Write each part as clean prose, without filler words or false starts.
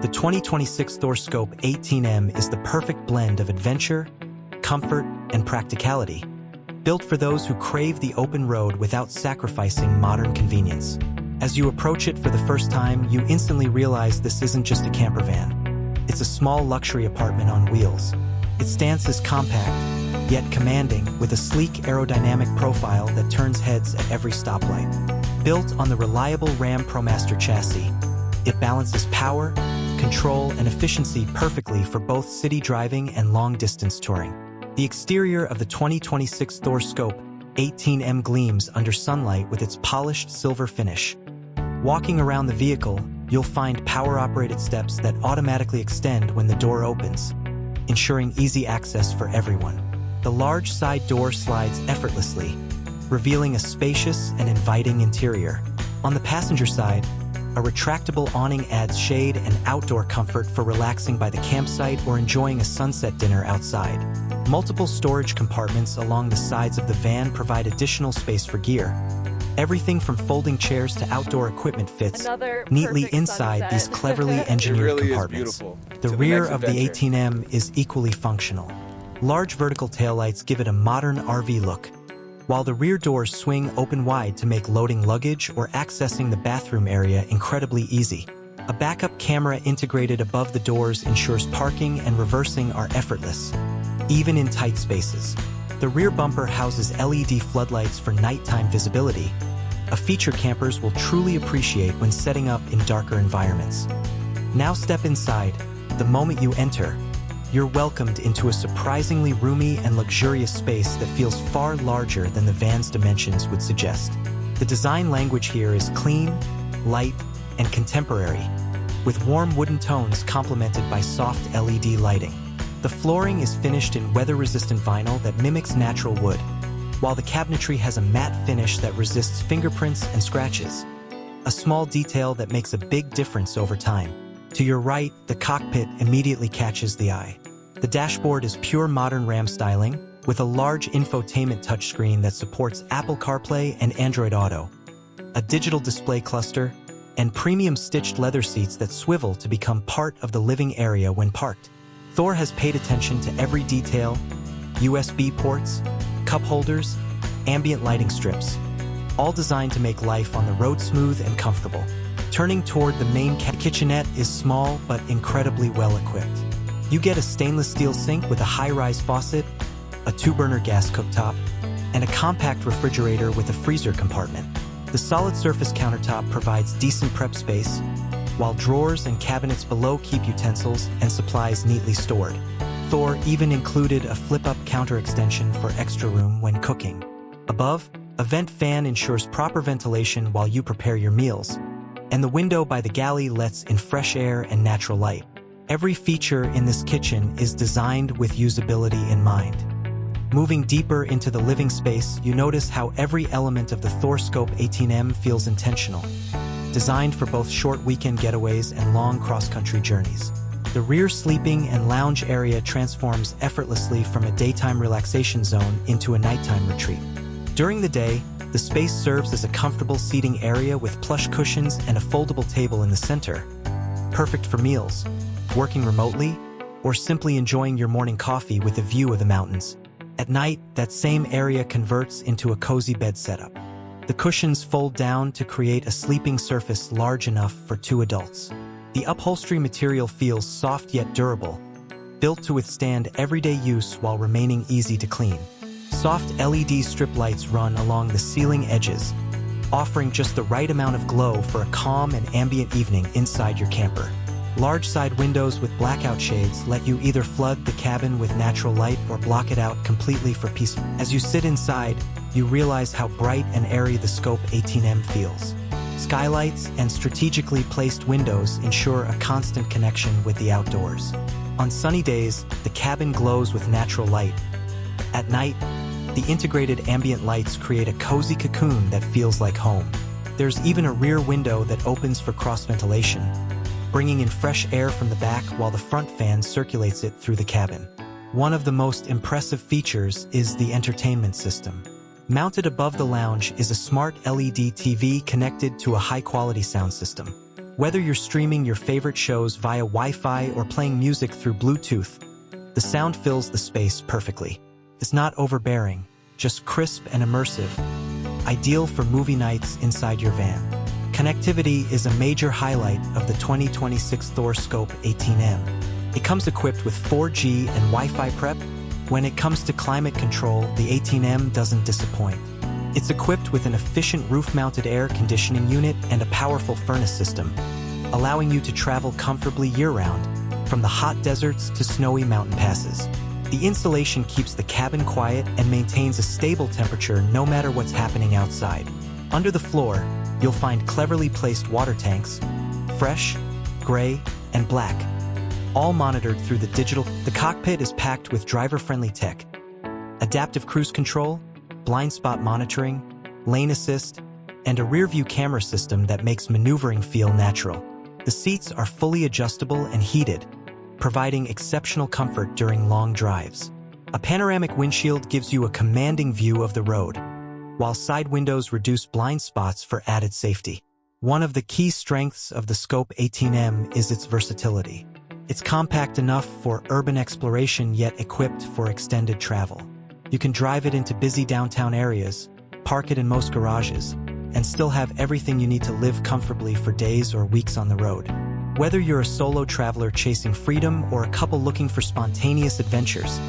The 2026 Thor Scope 18M is the perfect blend of adventure, comfort, and practicality, built for those who crave the open road without sacrificing modern convenience. As you approach it for the first time, you instantly realize this isn't just a camper van. It's a small luxury apartment on wheels. Its stance is compact, yet commanding, with a sleek aerodynamic profile that turns heads at every stoplight. Built on the reliable RAM ProMaster chassis, it balances power, control, and efficiency perfectly for both city driving and long-distance touring. The exterior of the 2026 Thor Scope 18M gleams under sunlight with its polished silver finish. Walking around the vehicle, you'll find power-operated steps that automatically extend when the door opens, ensuring easy access for everyone. The large side door slides effortlessly, revealing a spacious and inviting interior. On the passenger side, a retractable awning adds shade and outdoor comfort for relaxing by the campsite or enjoying a sunset dinner outside. Multiple storage compartments along the sides of the van provide additional space for gear. Everything from folding chairs to outdoor equipment fits neatly inside these cleverly engineered compartments. The rear of the 18M is equally functional. Large vertical taillights give it a modern RV look, while the rear doors swing open wide to make loading luggage or accessing the bathroom area incredibly easy. A backup camera integrated above the doors ensures parking and reversing are effortless, even in tight spaces. The rear bumper houses LED floodlights for nighttime visibility, a feature campers will truly appreciate when setting up in darker environments. Now step inside. The moment you enter, you're welcomed into a surprisingly roomy and luxurious space that feels far larger than the van's dimensions would suggest. The design language here is clean, light, and contemporary, with warm wooden tones complemented by soft LED lighting. The flooring is finished in weather-resistant vinyl that mimics natural wood, while the cabinetry has a matte finish that resists fingerprints and scratches, a small detail that makes a big difference over time. To your right, the cockpit immediately catches the eye. The dashboard is pure modern RAM styling, with a large infotainment touchscreen that supports Apple CarPlay and Android Auto, a digital display cluster, and premium stitched leather seats that swivel to become part of the living area when parked. Thor has paid attention to every detail: USB ports, cup holders, ambient lighting strips, all designed to make life on the road smooth and comfortable. Turning toward the main kitchenette is small but incredibly well equipped. You get a stainless steel sink with a high-rise faucet, a 2-burner gas cooktop, and a compact refrigerator with a freezer compartment. The solid surface countertop provides decent prep space, while drawers and cabinets below keep utensils and supplies neatly stored. Thor even included a flip-up counter extension for extra room when cooking. Above, a vent fan ensures proper ventilation while you prepare your meals, and the window by the galley lets in fresh air and natural light. Every feature in this kitchen is designed with usability in mind. Moving deeper into the living space, you notice how every element of the Thor Scope 18M feels intentional, designed for both short weekend getaways and long cross-country journeys. The rear sleeping and lounge area transforms effortlessly from a daytime relaxation zone into a nighttime retreat. During the day, the space serves as a comfortable seating area with plush cushions and a foldable table in the center, perfect for meals, working remotely, or simply enjoying your morning coffee with a view of the mountains. At night, that same area converts into a cozy bed setup. The cushions fold down to create a sleeping surface large enough for 2 adults. The upholstery material feels soft yet durable, built to withstand everyday use while remaining easy to clean. Soft LED strip lights run along the ceiling edges, offering just the right amount of glow for a calm and ambient evening inside your camper. Large side windows with blackout shades let you either flood the cabin with natural light or block it out completely for peace. As you sit inside, you realize how bright and airy the Scope 18M feels. Skylights and strategically placed windows ensure a constant connection with the outdoors. On sunny days, the cabin glows with natural light. At night, the integrated ambient lights create a cozy cocoon that feels like home. There's even a rear window that opens for cross-ventilation, bringing in fresh air from the back while the front fan circulates it through the cabin. One of the most impressive features is the entertainment system. Mounted above the lounge is a smart LED TV connected to a high-quality sound system. Whether you're streaming your favorite shows via Wi-Fi or playing music through Bluetooth, the sound fills the space perfectly. It's not overbearing, just crisp and immersive, ideal for movie nights inside your van. Connectivity is a major highlight of the 2026 Thor Scope 18M. It comes equipped with 4G and Wi-Fi prep. When it comes to climate control, the 18M doesn't disappoint. It's equipped with an efficient roof-mounted air conditioning unit and a powerful furnace system, allowing you to travel comfortably year-round, from the hot deserts to snowy mountain passes. The installation keeps the cabin quiet and maintains a stable temperature no matter what's happening outside. Under the floor, you'll find cleverly placed water tanks, fresh, gray, and black, all monitored through the digital. The cockpit is packed with driver-friendly tech, adaptive cruise control, blind spot monitoring, lane assist, and a rear-view camera system that makes maneuvering feel natural. The seats are fully adjustable and heated, providing exceptional comfort during long drives. A panoramic windshield gives you a commanding view of the road, while side windows reduce blind spots for added safety. One of the key strengths of the Scope 18M is its versatility. It's compact enough for urban exploration yet equipped for extended travel. You can drive it into busy downtown areas, park it in most garages, and still have everything you need to live comfortably for days or weeks on the road. Whether you're a solo traveler chasing freedom or a couple looking for spontaneous adventures,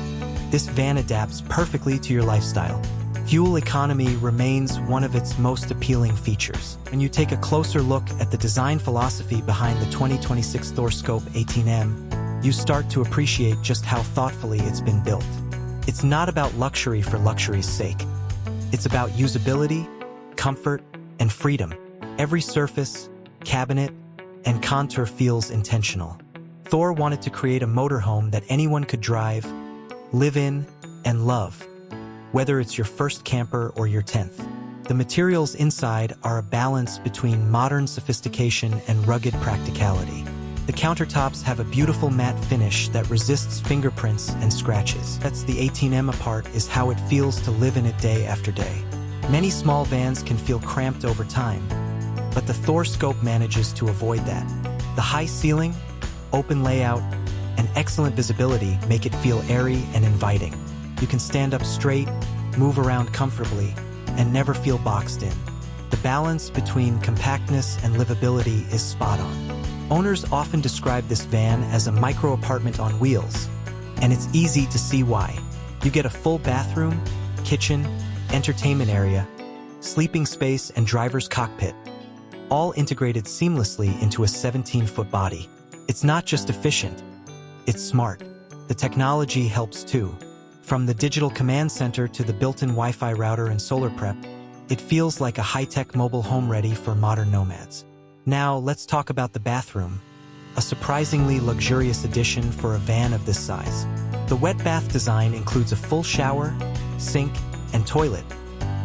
this van adapts perfectly to your lifestyle. Fuel economy remains one of its most appealing features. When you take a closer look at the design philosophy behind the 2026 Thor Scope 18M, you start to appreciate just how thoughtfully it's been built. It's not about luxury for luxury's sake. It's about usability, comfort, and freedom. Every surface, cabinet, and contour feels intentional. Thor wanted to create a motorhome that anyone could drive, live in, and love, whether it's your first camper or your 10th. The materials inside are a balance between modern sophistication and rugged practicality. The countertops have a beautiful matte finish that resists fingerprints and scratches. That's the 18M apart is how it feels to live in it day after day. Many small vans can feel cramped over time, but the Thor Scope manages to avoid that. The high ceiling, open layout, and excellent visibility make it feel airy and inviting. You can stand up straight, move around comfortably, and never feel boxed in. The balance between compactness and livability is spot on. Owners often describe this van as a micro-apartment on wheels, and it's easy to see why. You get a full bathroom, kitchen, entertainment area, sleeping space, and driver's cockpit, all integrated seamlessly into a 17-foot body. It's not just efficient, it's smart. The technology helps too. From the digital command center to the built-in Wi-Fi router and solar prep, it feels like a high-tech mobile home ready for modern nomads. Now, let's talk about the bathroom, a surprisingly luxurious addition for a van of this size. The wet bath design includes a full shower, sink, and toilet,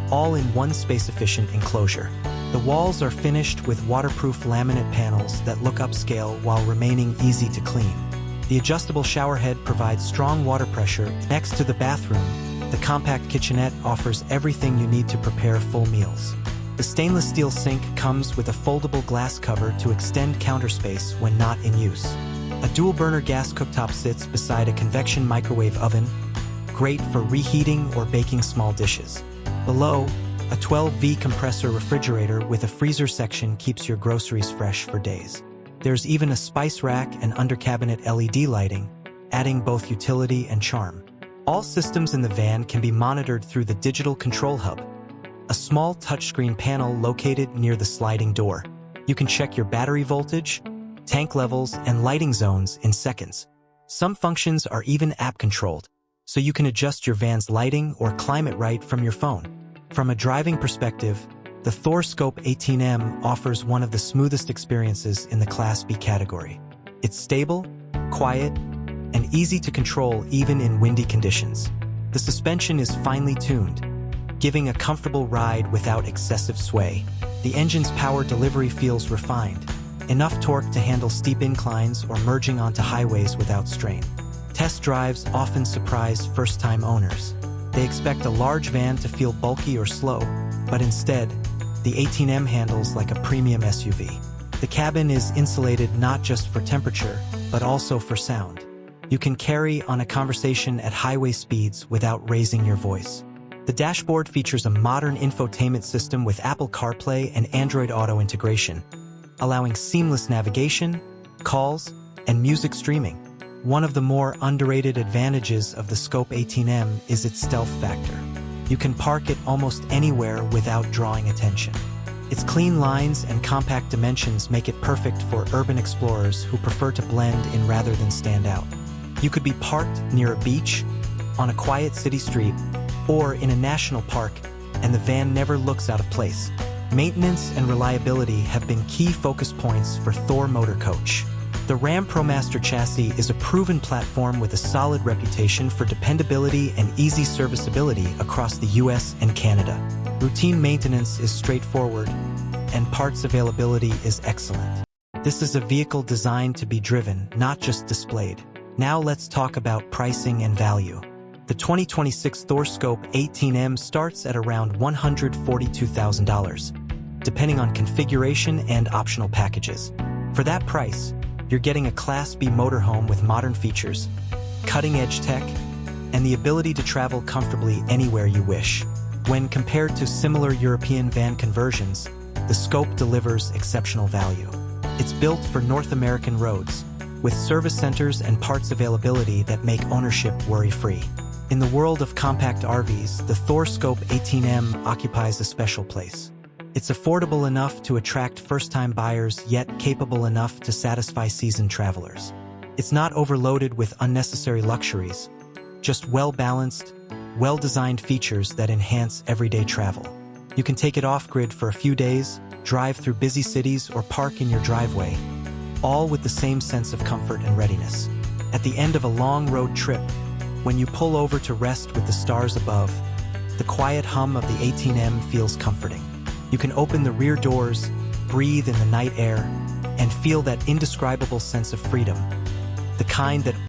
all in one space-efficient enclosure. The walls are finished with waterproof laminate panels that look upscale while remaining easy to clean. The adjustable shower head provides strong water pressure. Next to the bathroom, the compact kitchenette offers everything you need to prepare full meals. The stainless steel sink comes with a foldable glass cover to extend counter space when not in use. A dual-burner gas cooktop sits beside a convection microwave oven, great for reheating or baking small dishes. Below, a 12V compressor refrigerator with a freezer section keeps your groceries fresh for days. There's even a spice rack and under-cabinet LED lighting, adding both utility and charm. All systems in the van can be monitored through the digital control hub, a small touchscreen panel located near the sliding door. You can check your battery voltage, tank levels, and lighting zones in seconds. Some functions are even app-controlled, so you can adjust your van's lighting or climate right from your phone. From a driving perspective, the Thor Scope 18M offers one of the smoothest experiences in the Class B category. It's stable, quiet, and easy to control even in windy conditions. The suspension is finely tuned, giving a comfortable ride without excessive sway. The engine's power delivery feels refined, enough torque to handle steep inclines or merging onto highways without strain. Test drives often surprise first-time owners. They expect a large van to feel bulky or slow, but instead, the 18M handles like a premium SUV. The cabin is insulated not just for temperature, but also for sound. You can carry on a conversation at highway speeds without raising your voice. The dashboard features a modern infotainment system with Apple CarPlay and Android Auto integration, allowing seamless navigation, calls, and music streaming. One of the more underrated advantages of the Scope 18M is its stealth factor. You can park it almost anywhere without drawing attention. Its clean lines and compact dimensions make it perfect for urban explorers who prefer to blend in rather than stand out. You could be parked near a beach, on a quiet city street, or in a national park, and the van never looks out of place. Maintenance and reliability have been key focus points for Thor Motor Coach. The RAM ProMaster chassis is a proven platform with a solid reputation for dependability and easy serviceability across the US and Canada. Routine maintenance is straightforward, and parts availability is excellent. This is a vehicle designed to be driven, not just displayed. Now let's talk about pricing and value. The 2026 Thor Scope 18M starts at around $142,000, depending on configuration and optional packages. For that price, you're getting a Class B motorhome with modern features, cutting-edge tech, and the ability to travel comfortably anywhere you wish. When compared to similar European van conversions, the Scope delivers exceptional value. It's built for North American roads, with service centers and parts availability that make ownership worry-free. In the world of compact RVs, the Thor Scope 18M occupies a special place. It's affordable enough to attract first-time buyers, yet capable enough to satisfy seasoned travelers. It's not overloaded with unnecessary luxuries, just well-balanced, well-designed features that enhance everyday travel. You can take it off-grid for a few days, drive through busy cities, or park in your driveway, all with the same sense of comfort and readiness. At the end of a long road trip, when you pull over to rest with the stars above, the quiet hum of the 18M feels comforting. You can open the rear doors, breathe in the night air, and feel that indescribable sense of freedom, the kind that